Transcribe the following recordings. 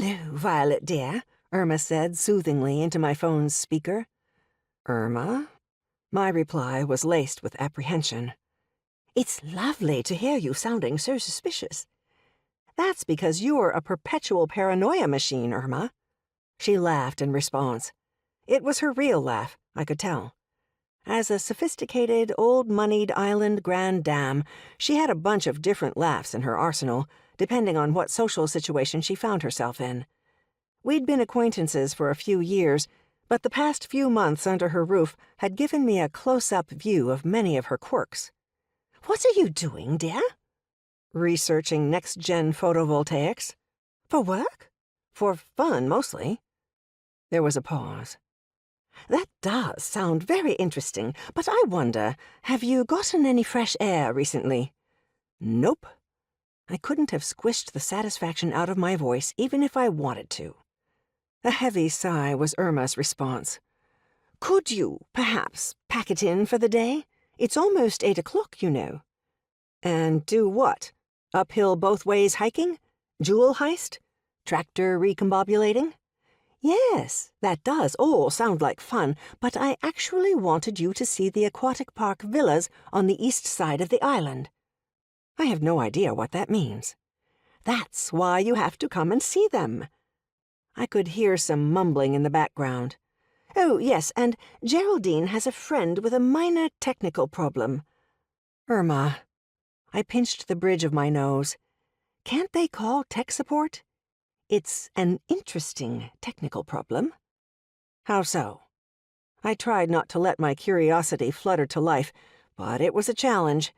"Hello, Violet dear," Irma said soothingly into my phone's speaker. "Irma?" My reply was laced with apprehension. "It's lovely to hear you sounding so suspicious." "That's because you're a perpetual paranoia machine, Irma." She laughed in response. It was her real laugh, I could tell. As a sophisticated, old-moneyed island grande dame, she had a bunch of different laughs in her arsenal, depending on what social situation she found herself in. We'd been acquaintances for a few years, but the past few months under her roof had given me a close-up view of many of her quirks. "What are you doing, dear?" "Researching next-gen photovoltaics." "For work?" "For fun, mostly." There was a pause. "That does sound very interesting, but I wonder, have you gotten any fresh air recently?" "Nope." I couldn't have squished the satisfaction out of my voice even if I wanted to. A heavy sigh was Irma's response. "Could you, perhaps, pack it in for the day? It's almost 8 o'clock, you know." "And do what? Uphill both ways hiking? Jewel heist? Tractor recombobulating?" "Yes, that does all sound like fun, but I actually wanted you to see the aquatic park villas on the east side of the island." "I have no idea what that means." "That's why you have to come and see them." I could hear some mumbling in the background. "Oh, yes, and Geraldine has a friend with a minor technical problem." "Irma." I pinched the bridge of my nose. "Can't they call tech support?" "It's an interesting technical problem." "How so?" I tried not to let my curiosity flutter to life, but it was a challenge.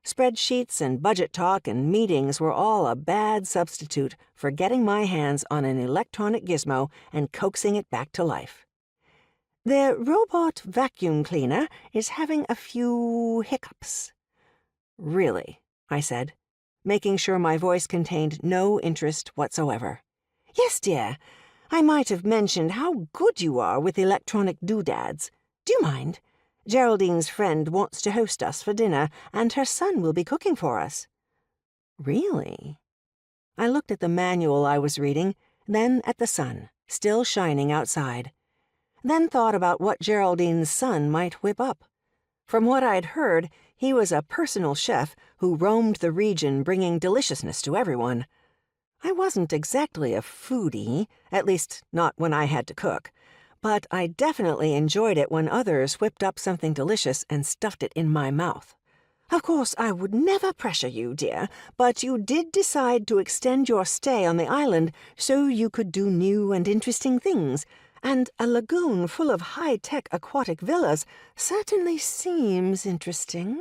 Spreadsheets and budget talk and meetings were all a bad substitute for getting my hands on an electronic gizmo and coaxing it back to life. "Their robot vacuum cleaner is having a few hiccups." "Really?" I said, making sure my voice contained no interest whatsoever. "Yes, dear. I might have mentioned how good you are with electronic doodads. Do you mind? Geraldine's friend wants to host us for dinner, and her son will be cooking for us." "Really?" I looked at the manual I was reading, then at the sun, still shining outside. Then thought about what Geraldine's son might whip up. From what I'd heard, he was a personal chef who roamed the region bringing deliciousness to everyone. I wasn't exactly a foodie, at least not when I had to cook, but I definitely enjoyed it when others whipped up something delicious and stuffed it in my mouth. "Of course, I would never pressure you, dear, but you did decide to extend your stay on the island so you could do new and interesting things, and a lagoon full of high-tech aquatic villas certainly seems interesting."